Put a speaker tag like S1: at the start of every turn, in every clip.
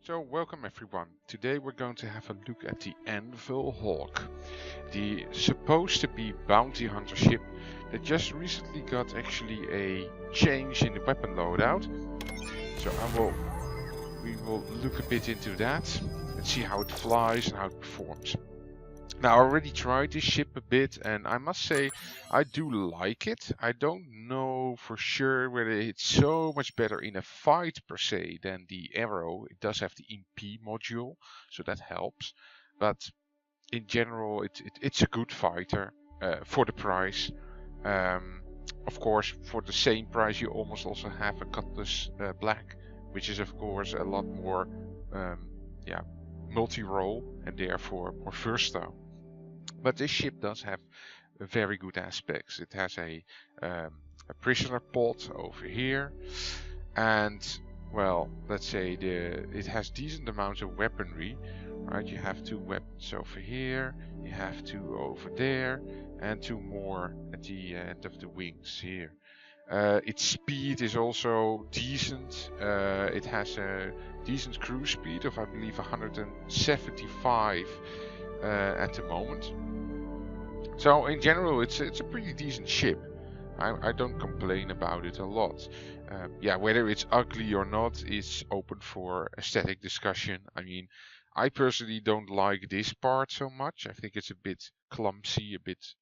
S1: So welcome everyone. Today we're going to have a look at the Anvil Hawk, the supposed to be bounty hunter ship that just recently got actually a change in the weapon loadout. So we will look a bit into that and see how it flies and how it performs. Now I already tried this ship a bit and I must say I do like it. I don't know for sure whether it's so much better in a fight per se than the Arrow. It does have the MP module, so that helps. But in general it's a good fighter for the price. Of course for the same price you almost also have a Cutlass Black, which is of course a lot more multi-role and therefore more versatile. But this ship does have very good aspects. It has a prisoner pod over here, and well, let's say it has decent amounts of weaponry. Right, you have 2 weapons over here, you have 2 over there, and 2 more at the end of the wings here. Its speed is also decent. It has a decent cruise speed of I believe 175 at the moment. So in general it's a pretty decent ship. I don't complain about it a lot. Whether it's ugly or not is open for aesthetic discussion. I mean, I personally don't like this part so much. I think it's a bit clumsy, a bit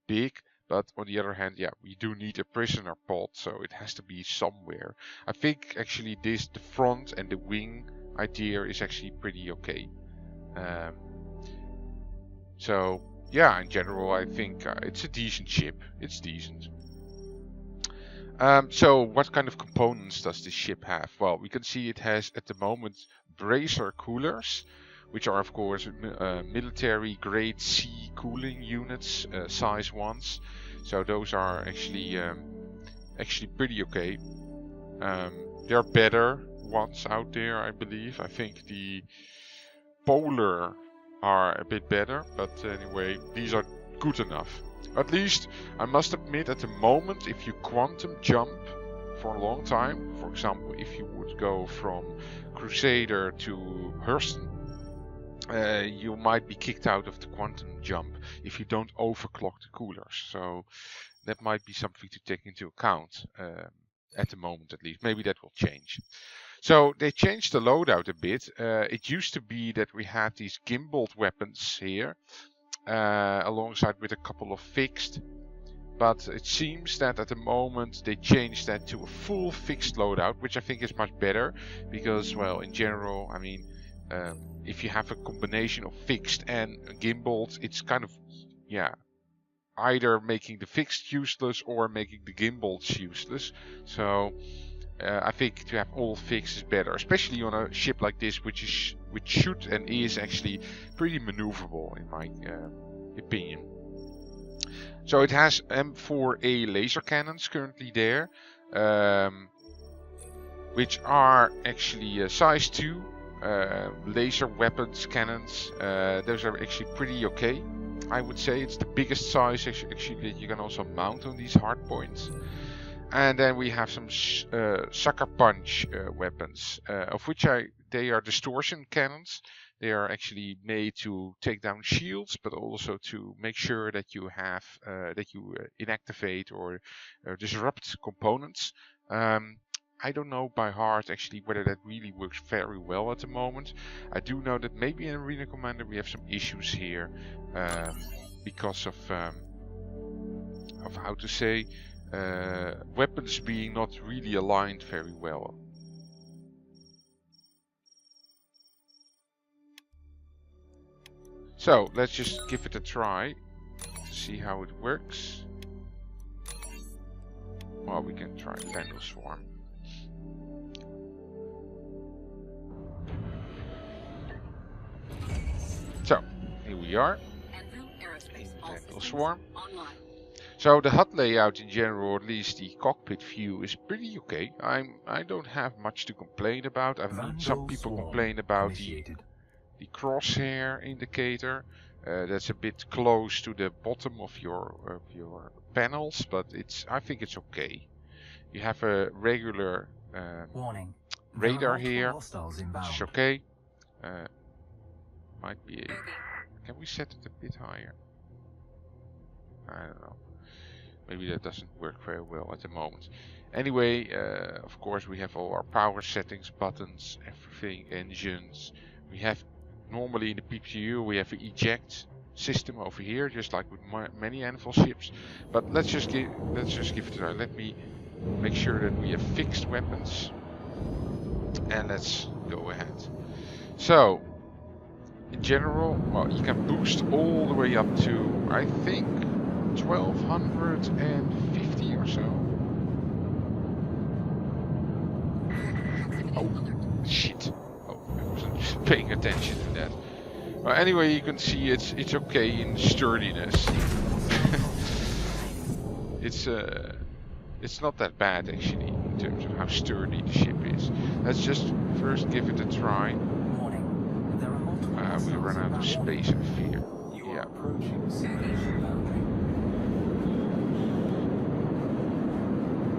S1: big. But on the other hand, we do need a prisoner pod, so it has to be somewhere. I think actually the front and the wing idea is actually pretty okay. So yeah, in general I think it's a decent ship. It's decent. So what kind of components does this ship have? Well, we can see it has at the moment bracer coolers, which are of course military grade C cooling units, size 1s. So those are actually pretty okay. There are better ones out there, I believe. I think the Polar are a bit better, but anyway, these are good enough. At least, I must admit, at the moment, if you quantum jump for a long time, for example, if you would go from Crusader to Hurston, you might be kicked out of the quantum jump if you don't overclock the coolers. So that might be something to take into account at the moment, at least. Maybe that will change. So they changed the loadout a bit. It used to be that we had these gimbaled weapons here, alongside with a couple of fixed. But it seems that at the moment they changed that to a full fixed loadout, which I think is much better. Because, well, in general, I mean, if you have a combination of fixed and gimbaled, it's kind of, either making the fixed useless or making the gimbaled useless. So I think to have all fixed is better, especially on a ship like this, which should and is actually pretty maneuverable in my opinion. So it has M4A laser cannons currently there, which are actually size 2 laser weapons cannons. Those are actually pretty okay. I would say it's the biggest size actually that you can also mount on these hardpoints. And then we have some sucker punch weapons, of which they are distortion cannons. They are actually made to take down shields, but also to make sure that you have inactivate or disrupt components. I don't know by heart actually whether that really works very well at the moment. I do know that maybe in Arena Commander we have some issues here because of how to say. Weapons being not really aligned very well. So let's just give it a try to see how it works. Well, we can try Vandal Swarm. So here we are. Vandal Swarm. So the HUD layout in general, or at least the cockpit view, is pretty okay. I don't have much to complain about. I've heard some people complain about the crosshair indicator. That's a bit close to the bottom of your panels, but I think it's okay. You have a regular
S2: warning.
S1: radar here, which is okay. Might be a... Can we set it a bit higher? I don't know. Maybe that doesn't work very well at the moment. Anyway, of course we have all our power settings, buttons, everything, engines. We have normally in the PPU we have an eject system over here, just like with many Anvil ships. But let's just give it a try. Let me make sure that we have fixed weapons, and let's go ahead. So in general, well, you can boost all the way up to, I think, 1250 or so. Oh, shit. Oh, I wasn't paying attention to that. Well, anyway, you can see it's okay in sturdiness. It's not that bad actually in terms of how sturdy the ship is. Let's just first give it a try. We run out of space, I fear. Yeah.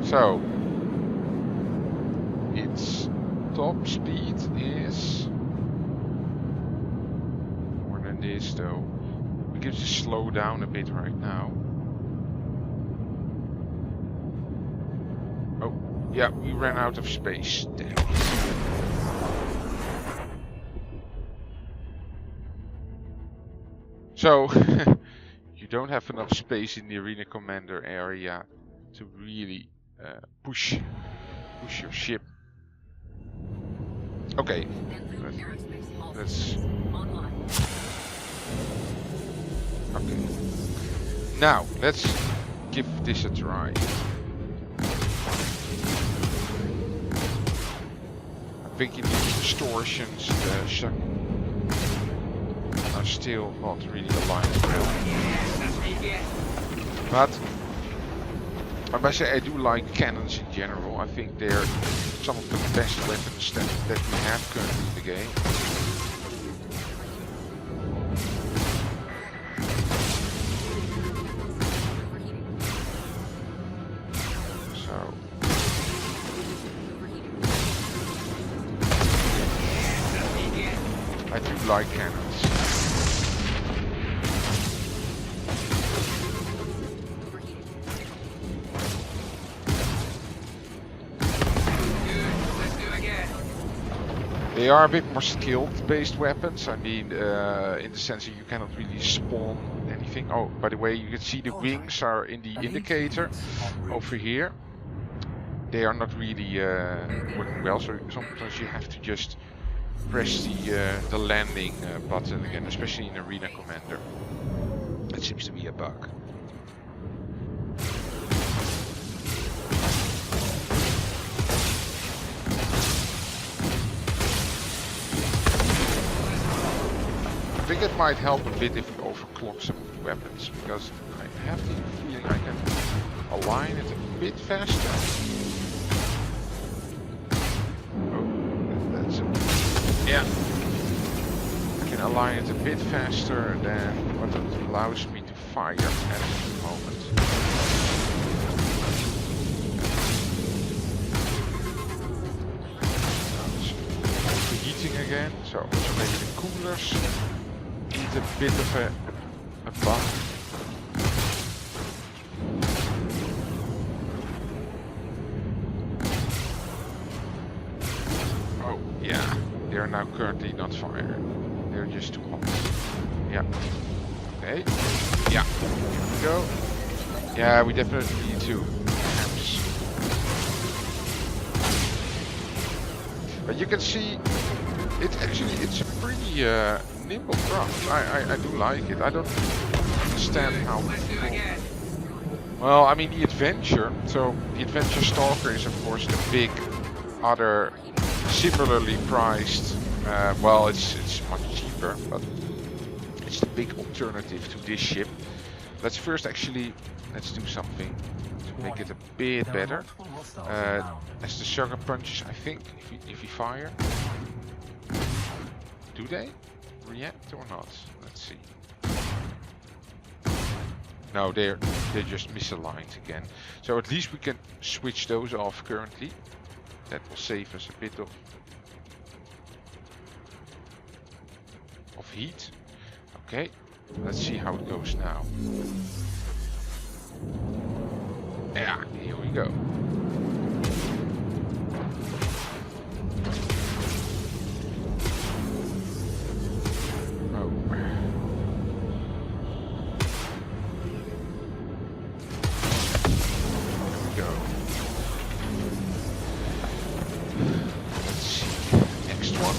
S1: So its top speed is more than this though. We can just slow down a bit right now. Oh, yeah, we ran out of space. Damn it. So you don't have enough space in the arena commander area to really push your ship. Okay, let's. Okay. Now let's give this a try. I think in these distortions, are still not really aligned well. But I must say I do like cannons in general. I think they're some of the best weapons that we have currently in the game. So I do like cannons. They are a bit more skilled-based weapons. I mean, in the sense that you cannot really spawn anything. Oh, by the way, you can see the wings are in the indicator over here. They are not really working well, so sometimes you have to just press the landing button again, especially in Arena Commander. That seems to be a bug. I think it might help a bit if we overclock some of the weapons, because I have the feeling I can align it a bit faster. Oh, that's it. Yeah. I can align it a bit faster than what it allows me to fire at the moment. Overheating again, so maybe the coolers need a bit of a buff. Oh yeah, they are now currently not firing. They're just too hot. Yeah. Okay. Yeah. Here we go. Yeah, we definitely need to. But you can see it's a pretty nimble craft. I do like it. I don't understand how people... Well, I mean the Adventure. So the Adventure Stalker is of course the big other similarly priced. Well, it's much cheaper, but it's the big alternative to this ship. Let's first let's do something to make it a bit better. As the sugar punches, I think, if you fire. Do they react or not? Let's see. No, they're just misaligned again. So at least we can switch those off currently. That will save us a bit of heat. Okay, let's see how it goes now. Yeah, here we go. Oh. Here we go. Let's see. Next one.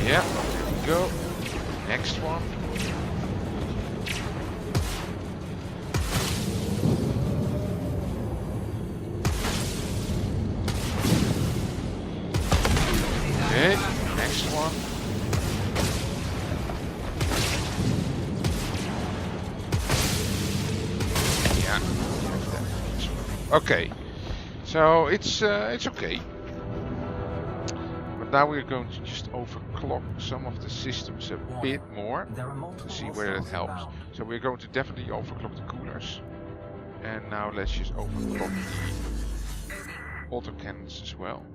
S1: Yeah, there we go. Next one. Okay, next one. Yeah. Okay, so it's okay. But now we're going to just overclock some of the systems a bit more to see where it helps. So we're going to definitely overclock the coolers. And now let's just overclock the autocannons as well.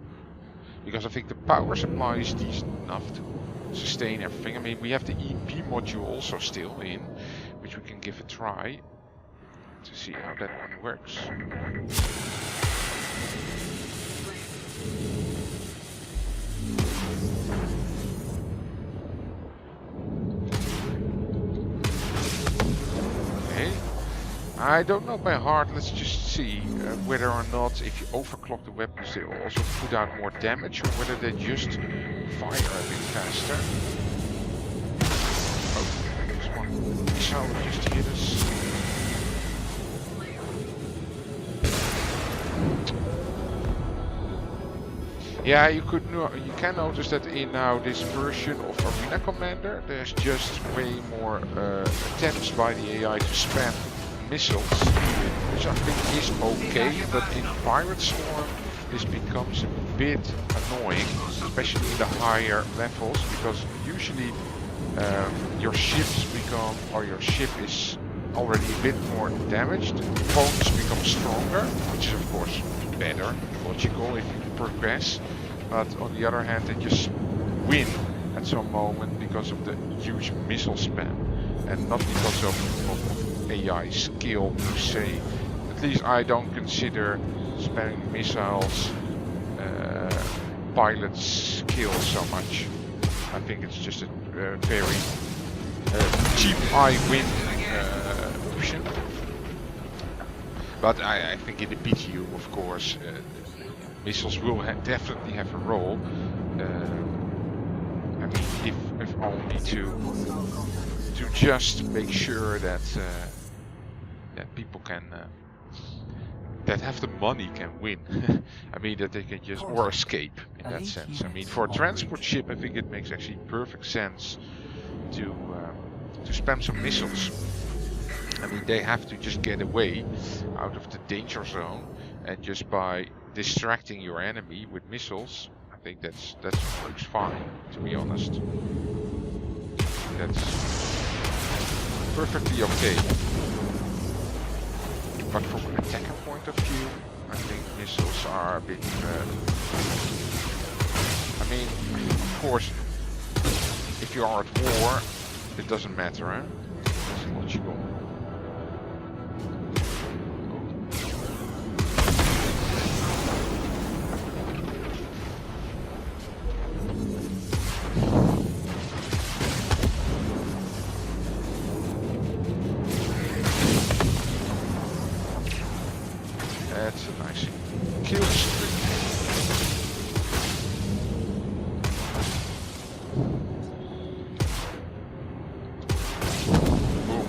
S1: Because I think the power supply is decent enough to sustain everything. I mean, we have the EP module also still in, which we can give a try to see how that one works. Okay, I don't know by heart. Let's just see whether or not if you overclock the weapons they will also put out more damage, or whether they just fire a bit faster. Oh, there's one missile that just hit us. Yeah, you can notice that in now this version of Arena Commander, there's just way more attempts by the AI to spam missiles, which I think is okay, but in Pirate Swarm this becomes a bit annoying, especially in the higher levels, because usually your ships become, or your ship is already a bit more damaged, opponents become stronger, which is of course better, logical if you progress, but on the other hand they just win at some moment because of the huge missile spam and not because of AI skill per se. At least I don't consider spamming missiles pilot skill so much. I think it's just a very cheap I win option. But I think in the PTU, of course, missiles will definitely have a role. I mean, if only to just make sure that that people can that have the money can win. I mean, that they can just or escape in that sense. I mean, for a transport ship, I think it makes actually perfect sense to spam some missiles. I mean, they have to just get away out of the danger zone, and just by distracting your enemy with missiles, I think that works fine, to be honest. That's perfectly okay. But from an attacker point of view, I think missiles are a bit... I mean, of course, if you are at war, it doesn't matter, huh? That's logical. That's a nice kill streak. Boom.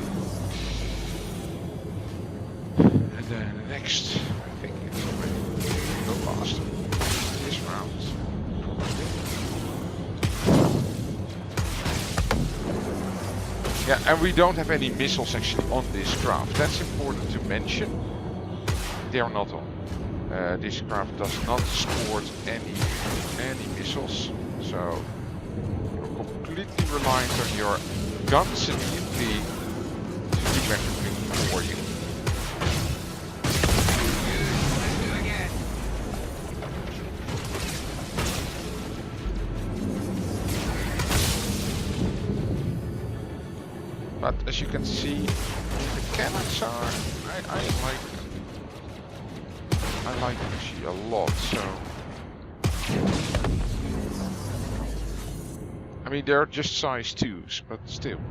S1: And then the next, I think it's already the last of this round. Yeah, and we don't have any missiles actually on this craft. That's important to mention. They are not on. This craft does not support any missiles, so You're completely reliant on your guns immediately to do everything for you. But as you can see, the cannons are, I like them. I like them actually a lot, so. I mean, they're just size 2s, but still.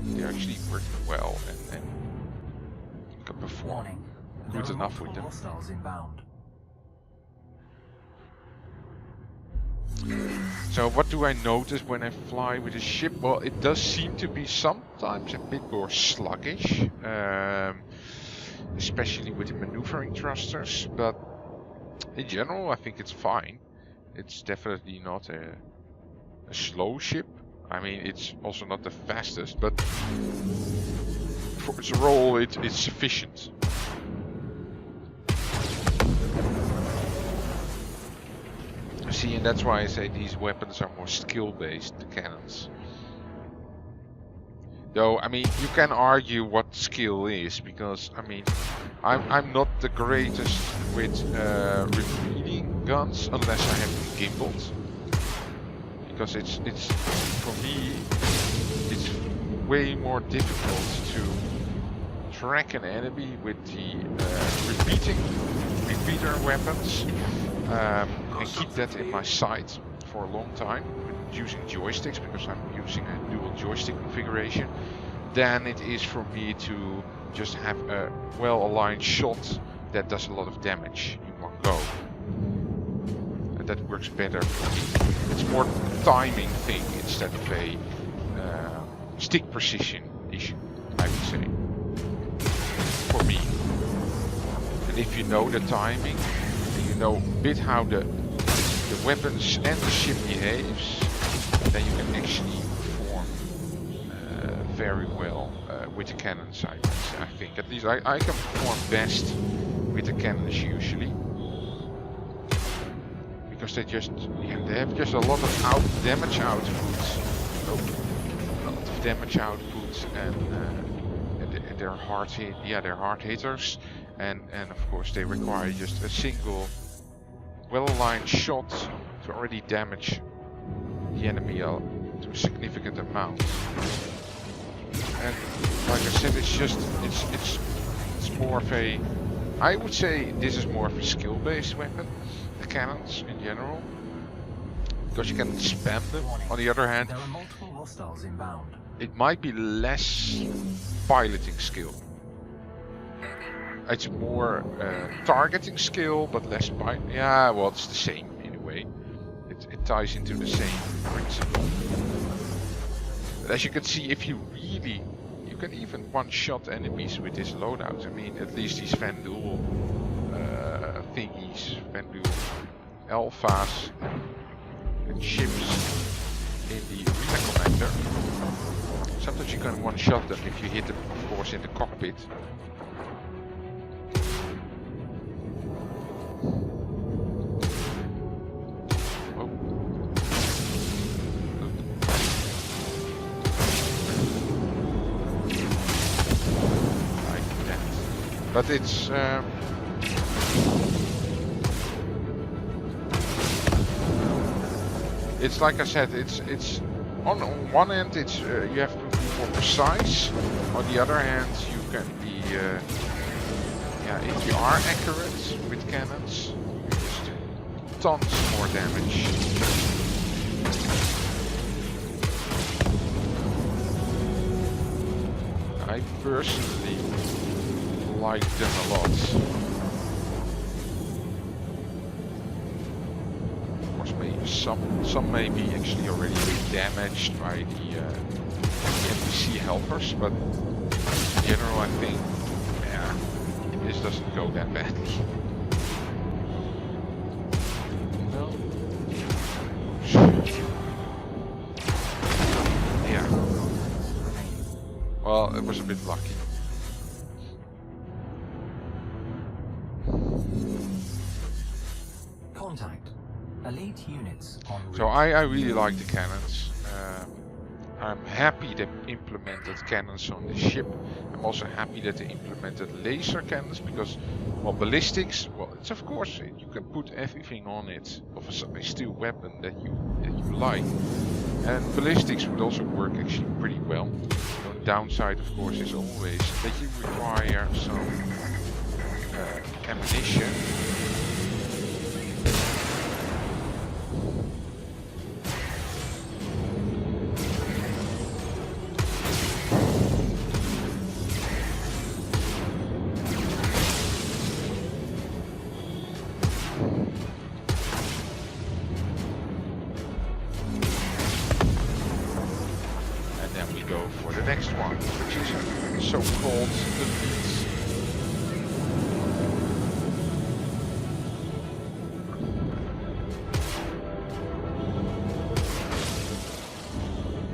S1: They're actually working well and can perform good enough with them. So what do I notice when I fly with a ship? Well, it does seem to be sometimes a bit more sluggish, especially with the maneuvering thrusters, but in general I think it's fine. It's definitely not a slow ship. I mean, it's also not the fastest, but for its role it's sufficient. See, and that's why I say these weapons are more skill-based, the cannons. Though, I mean, you can argue what skill is, because, I mean, I'm not the greatest with repeating guns unless I have them gimbaled. Because it's for me, it's way more difficult to track an enemy with the repeater weapons. And keep that in my sight for a long time using joysticks, because I'm using a dual joystick configuration, than it is for me to just have a well-aligned shot that does a lot of damage in one go. And that works better for me. It's more a timing thing instead of a stick precision issue, I would say, for me. And if you know the timing, you know a bit how the weapons and the ship behaves, then you can actually perform very well with the cannons, I think. At least I can perform best with the cannons usually. Because they have just a lot of damage output. A lot of damage output, and they're hard hitters. And of course they require just a single well-aligned shot to already damage the enemy to a significant amount. And like I said, it's more of a, I would say this is more of a skill-based weapon, the cannons in general, because you can spam them. On the other hand, it might be less piloting skill. It's more targeting skill, but less yeah, well, it's the same in a way. It ties into the same principle. But as you can see, if you can even one-shot enemies with this loadout. I mean, at least these Vandal thingies, Vandal alphas and ships in the arena commander. Sometimes you can one-shot them if you hit them, of course, in the cockpit. But it's like I said, it's on one end it's you have to be more precise. On the other hand, you can be if you are accurate with cannons, you just do tons more damage. I personally like them a lot. Of course, maybe some may be actually already damaged by the NPC helpers, but in general, I think, this doesn't go that badly. No. Yeah. Well, it was a bit lucky.
S2: Contact. Elite units on route.
S1: So I really like the cannons. I'm happy they implemented cannons on the ship. I'm also happy that they implemented laser cannons because, well, ballistics, well, it's of course you can put everything on it of a steel weapon that you like, and ballistics would also work actually pretty well. The downside, of course, is always that you require some ammunition. For the next one, which is so-called elite.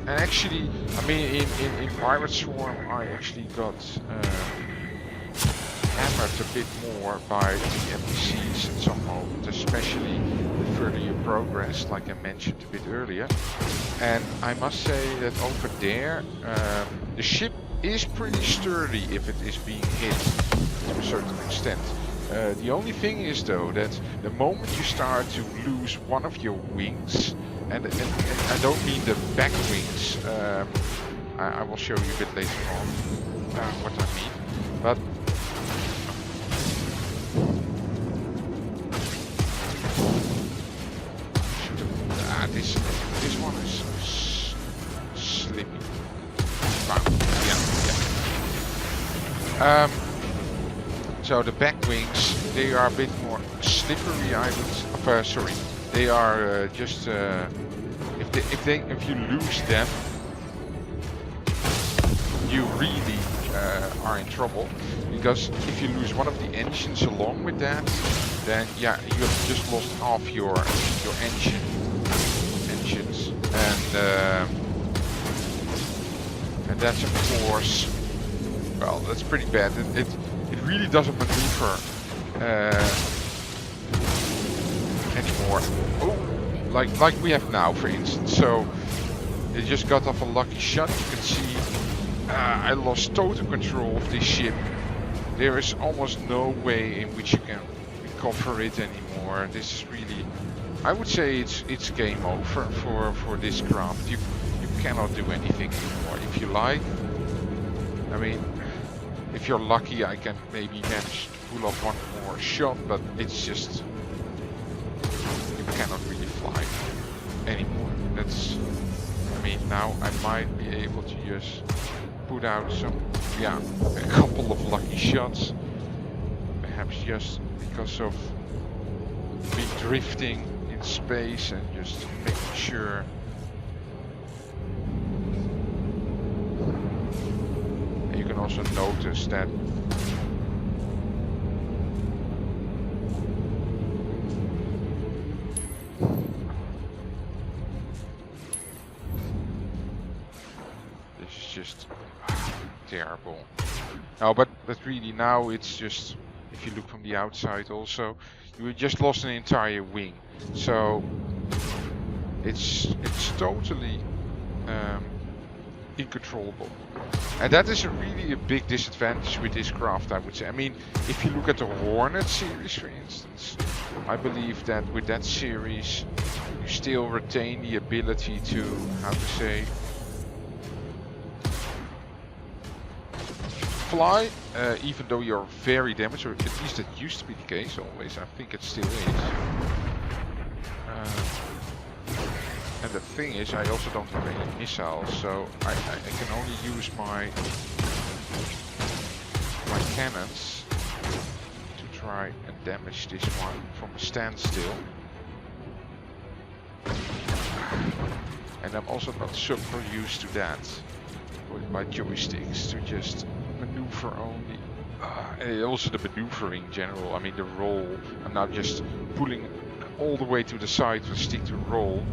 S1: And actually, I mean, in Pirate Swarm, I actually got hammered a bit more by the NPCs at some moment, especially the further you progress, like I mentioned a bit earlier. And I must say that over there, the ship is pretty sturdy if it is being hit to a certain extent. The only thing is though that the moment you start to lose one of your wings, and I don't mean the back wings, I will show you a bit later on what I mean, but this one is slippy. Wow. Yeah. So the back wings, they are a bit more slippery. Sorry, they are just if you lose them, you really are in trouble, because if you lose one of the engines along with that, then yeah, you have just lost half your engines, and that's of course, well, that's pretty bad. It really doesn't maneuver anymore. Oh, like we have now, for instance. So it just got off a lucky shot. You can see I lost total control of this ship. There is almost no way in which you can recover it anymore. This is really, I would say it's game over for this craft. You cannot do anything anymore. If you like, I mean, if you're lucky, I can maybe manage to pull off one more shot, but it's just, you cannot really fly anymore. That's, I mean, now I might be able to just put out some, yeah, a couple of lucky shots, perhaps just because of me drifting in space and just making sure. And you can also notice that this is just terrible. No, but really now it's just, if you look from the outside also, you just lost an entire wing. So it's totally uncontrollable. And that is really a big disadvantage with this craft, I would say. I mean, if you look at the Hornet series, for instance, I believe that with that series you still retain the ability to, how to say, fly, even though you're very damaged, or at least that used to be the case always. I think it still is. And the thing is, I also don't have any missiles, so I can only use my cannons to try and damage this one from a standstill. And I'm also not super used to that with my joysticks, to just maneuver only. And also the maneuvering in general, I mean the roll, I'm now just pulling all the way to the side to stick to roll,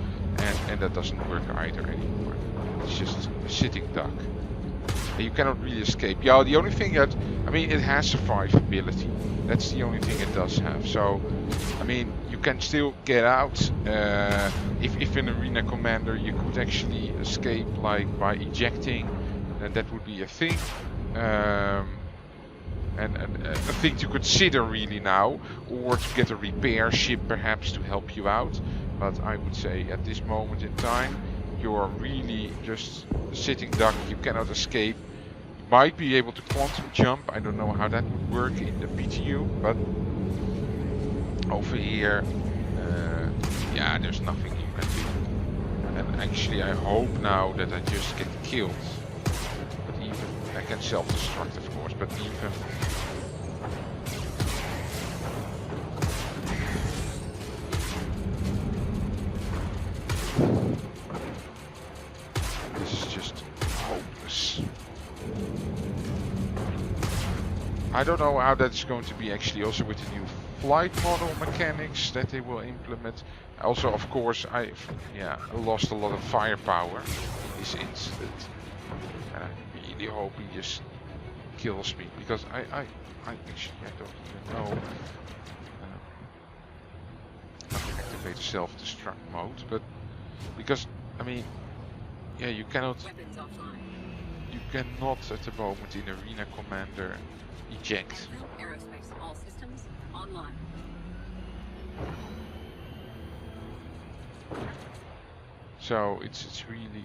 S1: and that doesn't work either anymore. It's just a sitting duck. You cannot really escape. Yeah, the only thing that, I mean, it has survivability. That's the only thing it does have. So, I mean, you can still get out. If in Arena Commander you could actually escape like by ejecting, then that would be a thing. And a thing to consider really now, or to get a repair ship perhaps to help you out. But I would say at this moment in time, you're really just a sitting duck. You cannot escape. You might be able to quantum jump. I don't know how that would work in the PTU, but over here, yeah, there's nothing you can do. And actually, I hope now that I just get killed. But even I can self-destruct, of course. But even this is just hopeless. I don't know how that's going to be actually also with the new flight model mechanics that they will implement. Also, of course, I lost a lot of firepower in this incident. And I really hope he just kills me, because I actually don't even know how to activate self-destruct mode, but because I mean, yeah, you cannot at the moment in Arena Commander eject.
S2: Aerospace, all systems online.
S1: So it's really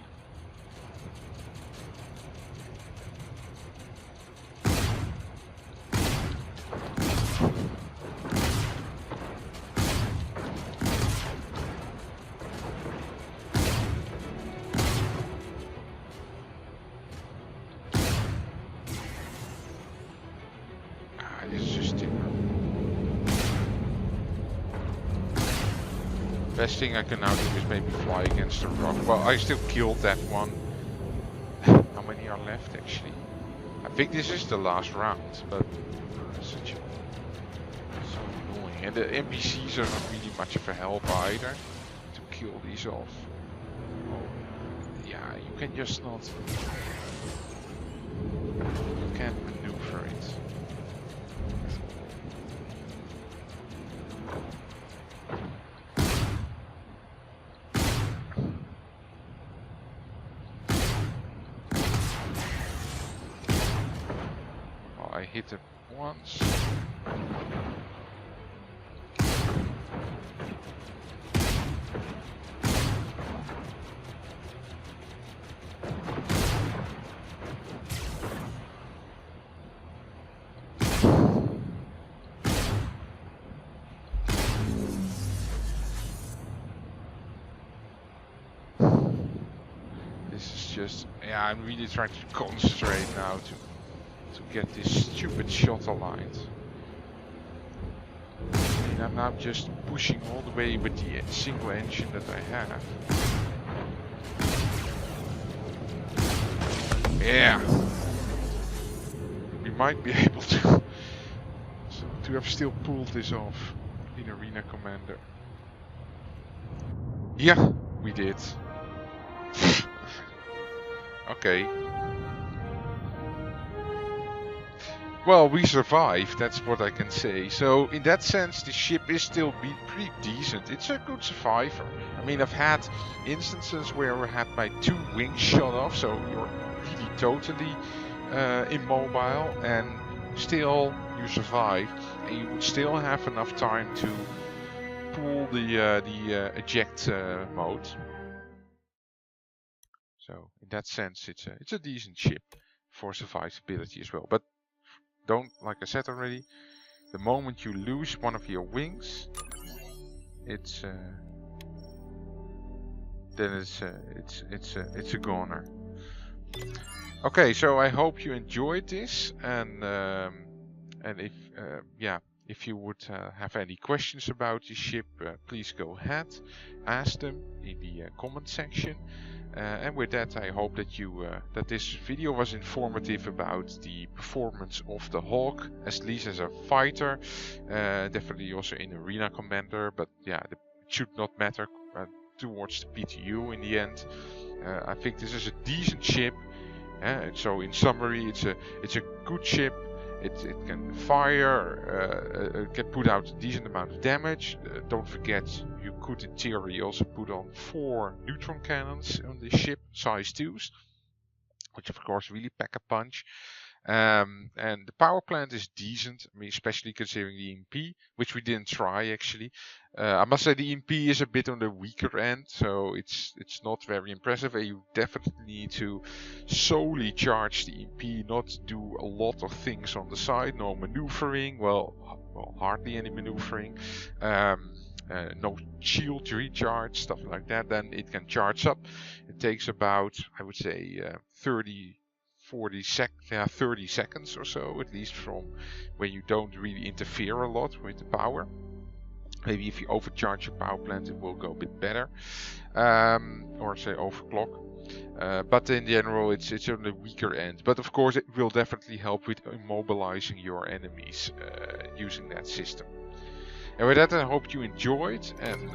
S1: this is just terrible. Best thing I can now do is maybe fly against the rock. Well, I still killed that one. How many are left actually? I think this is the last round, but such so annoying. And the NPCs are not really much of a help either to kill these off. Oh, yeah, you can just not. You can't maneuver it. I hit it once. This is just, yeah, I'm really trying to concentrate now to get this stupid shot aligned. And I'm now just pushing all the way with the single engine that I have. Yeah. We might be able to have still pulled this off in Arena Commander. Yeah, we did. Okay. Well, we survived, that's what I can say. So in that sense, the ship is still pretty decent. It's a good survivor. I mean, I've had instances where I had my 2 wings shot off, so you're really totally immobile, and still you survive, and you would still have enough time to pull the eject mode. So in that sense, it's a decent ship for survivability as well. But don't, like I said already, the moment you lose one of your wings, it's a goner. Okay, so I hope you enjoyed this, and if you would have any questions about the ship, please go ahead, ask them in the comment section. And with that, I hope that that this video was informative about the performance of the Hawk, at least as a fighter, definitely also in Arena Commander, but yeah, it should not matter towards the PTU in the end. I think this is a decent ship. So in summary, it's a good ship. It can fire, it can put out a decent amount of damage. Don't forget, you could in theory also put on 4 neutron cannons on this ship, size 2s, which of course really pack a punch. And the power plant is decent, I mean, especially considering the EMP, which we didn't try actually. I must say the EMP is a bit on the weaker end, so it's not very impressive, and you definitely need to solely charge the EMP, not do a lot of things on the side, no maneuvering, well hardly any maneuvering, no shield recharge, stuff like that. Then it can charge up. It takes about, I would say, 30 seconds or so, at least from when you don't really interfere a lot with the power. Maybe if you overcharge your power plant, it will go a bit better, or say overclock. But in general, it's on the weaker end. But of course, it will definitely help with immobilizing your enemies using that system. And with that, I hope you enjoyed, and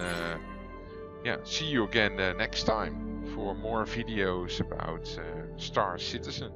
S1: see you again next time for more videos about Star Citizen.